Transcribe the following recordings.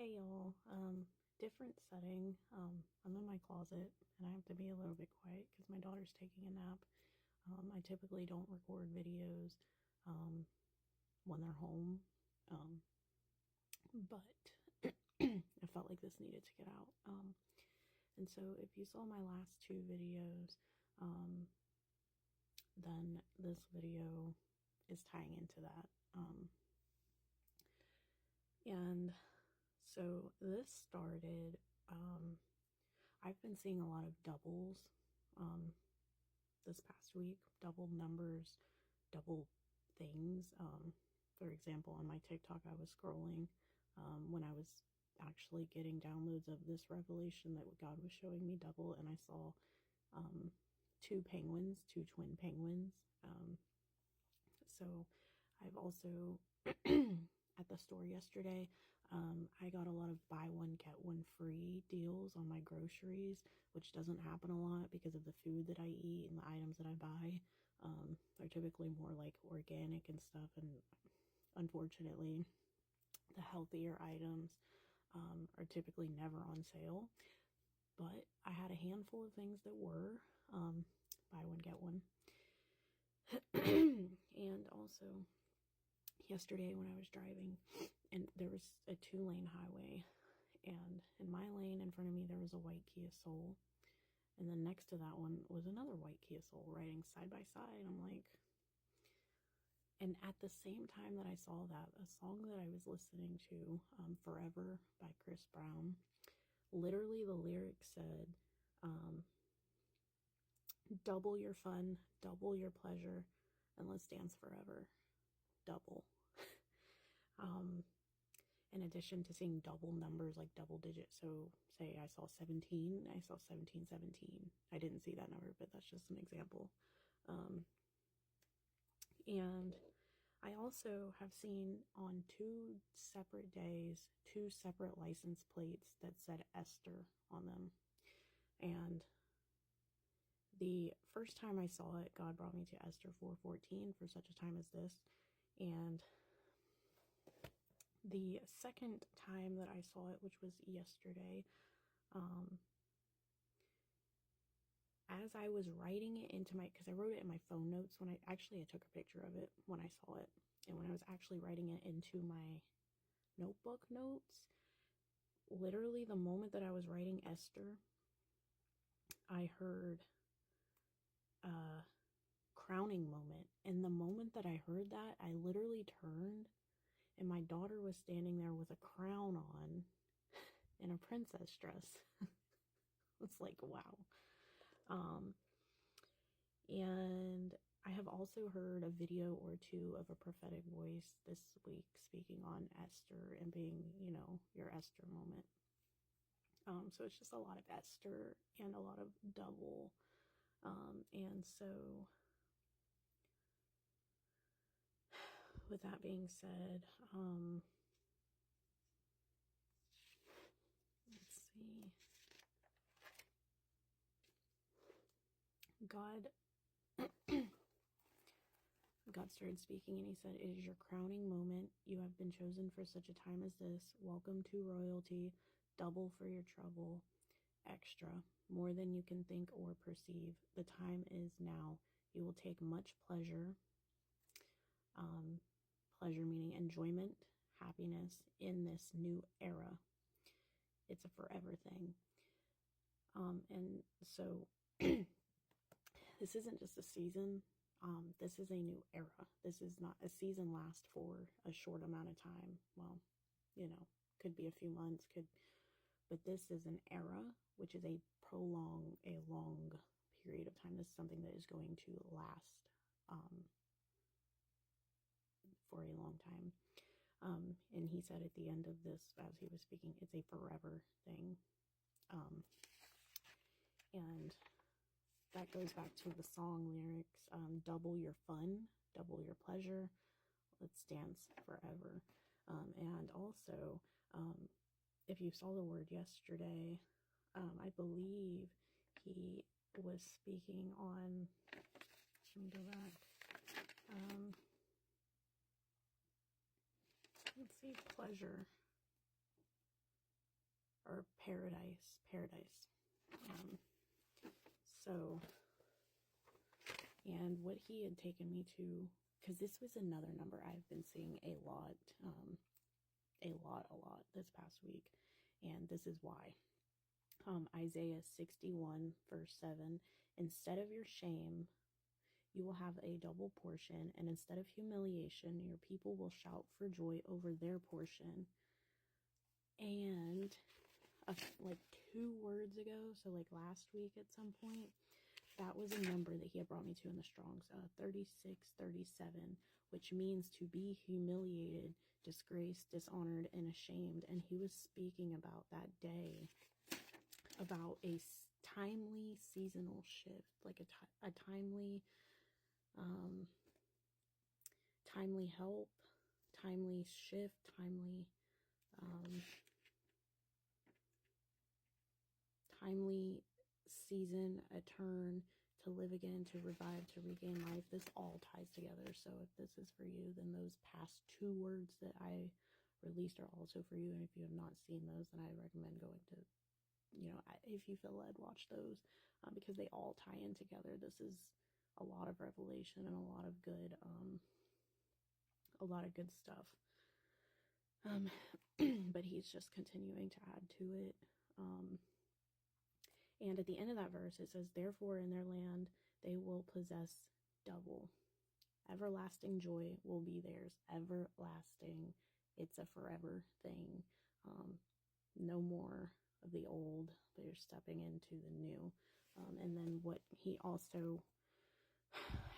Hey y'all, different setting. I'm in my closet and I have to be a little bit quiet because my daughter's taking a nap. I typically don't record videos when they're home, but I felt like this needed to get out. And so if you saw my last two videos, then this video is tying into that. And so this started, I've been seeing a lot of doubles this past week, double numbers, double things. For example, on my TikTok, I was scrolling when I was actually getting downloads of this revelation that God was showing me double, and I saw two penguins, two twin penguins. So I've also at the store yesterday, I got a lot of buy one get one free deals on my groceries, which doesn't happen a lot because of the food that I eat and the items that I buy. They're typically more like organic and stuff, and unfortunately the healthier items are typically never on sale. But I had a handful of things that were buy one get one. And also yesterday when I was driving, and there was a 2-lane highway, and in my lane in front of me there was a white Kia Soul, and then next to that one was another white Kia Soul riding side by side. I'm like, and at the same time that I saw that, a song that I was listening to, Forever by Chris Brown, literally the lyrics said, double your fun, double your pleasure, and let's dance forever. Double. In addition to seeing double numbers, like double digits. So say I saw 17, I saw 1717. I didn't see that number, but that's just an example. And I also have seen on 2 separate days, 2 separate license plates that said Esther on them. And the first time I saw it, God brought me to Esther 4:14, for such a time as this. And the second time that I saw it, which was yesterday, as I was writing it into my, because I wrote it in my phone notes when I took a picture of it when I saw it, and when I was actually writing it into my notebook notes, literally the moment that I was writing Esther, I heard a crowning moment. And the moment that I heard that, I literally turned, and my daughter was standing there with a crown on in a princess dress. It's like, wow. And I have also heard a video or two of a prophetic voice this week speaking on Esther and being, you know, your Esther moment. So it's just a lot of Esther and a lot of double. And so with that being said, let's see. God started speaking, and he said, "It is your crowning moment. You have been chosen for such a time as this. Welcome to royalty. Double for your trouble. Extra. More than you can think or perceive. The time is now. You will take much pleasure." Pleasure meaning enjoyment, happiness in this new era. It's a forever thing. And so this isn't just a season. This is a new era. This is not a season lasts for a short amount of time. Well, you know, could be a few months, but this is an era, which is a long period of time. This is something that is going to last for a long time. And he said at the end of this, as he was speaking, it's a forever thing. And that goes back to the song lyrics, double your fun, double your pleasure, let's dance forever. And also, if you saw the word yesterday, I believe he was speaking on, let me go back, let's see, pleasure. or paradise. So, and what he had taken me to, because this was another number I've been seeing a lot this past week, and this is why. Isaiah 61 verse 7, instead of your shame, you will have a double portion, and instead of humiliation, your people will shout for joy over their portion. And like 2 words ago, so like last week at some point, that was a number that he had brought me to in the Strong's, 3637, which means to be humiliated, disgraced, dishonored, and ashamed. And he was speaking about that day, about a timely seasonal shift, like a timely help, timely shift, timely season, a turn, to live again, to revive, to regain life. This all ties together. So if this is for you, then those past 2 words that I released are also for you. And if you have not seen those, then I recommend going to, if you feel led, watch those, because they all tie in together. This is a lot of revelation and a lot of good stuff. But he's just continuing to add to it. And at the end of that verse, it says, therefore in their land they will possess double. Everlasting joy will be theirs. Everlasting. It's a forever thing. No more of the old. They're stepping into the new. And then what he also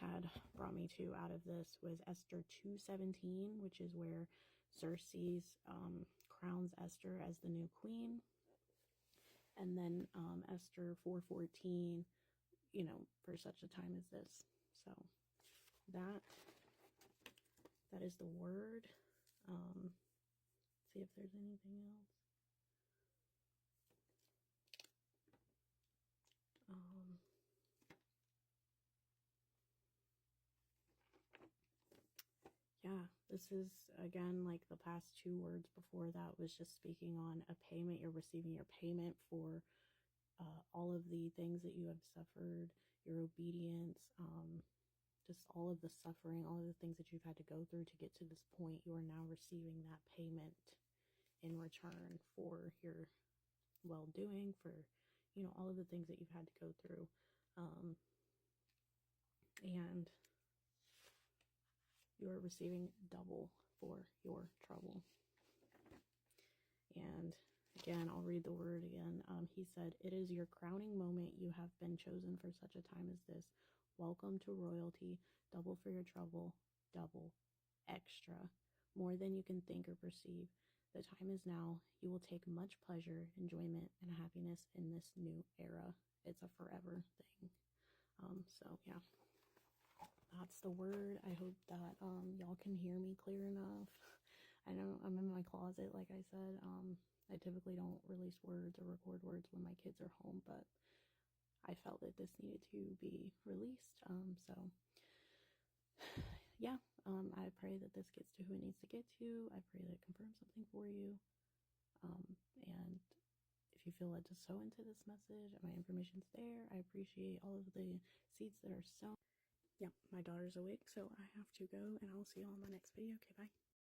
had brought me to out of this was Esther 2:17, which is where Xerxes crowns Esther as the new queen. And then Esther 4:14, for such a time as this. So that is the word. See if there's anything else. Yeah, this is, again, like the past 2 words before that was just speaking on a payment. You're receiving your payment for all of the things that you have suffered, your obedience, just all of the suffering, all of the things that you've had to go through to get to this point. You are now receiving that payment in return for your well-doing, for, all of the things that you've had to go through. And you are receiving double for your trouble. And again, I'll read the word again. He said, it is your crowning moment. You have been chosen for such a time as this. Welcome to royalty. Double for your trouble. Double. Extra. More than you can think or perceive. The time is now. You will take much pleasure, enjoyment, and happiness in this new era. It's a forever thing. So yeah. That's the word. I hope that y'all can hear me clear enough. I know I'm in my closet, like I said. I typically don't release words or record words when my kids are home, but I felt that this needed to be released. So yeah, I pray that this gets to who it needs to get to. I pray that it confirms something for you. And if you feel led to sow into this message, my information's there. I appreciate all of the seeds that are sown. Yeah, my daughter's awake, so I have to go, and I'll see you all in my next video. Okay, bye.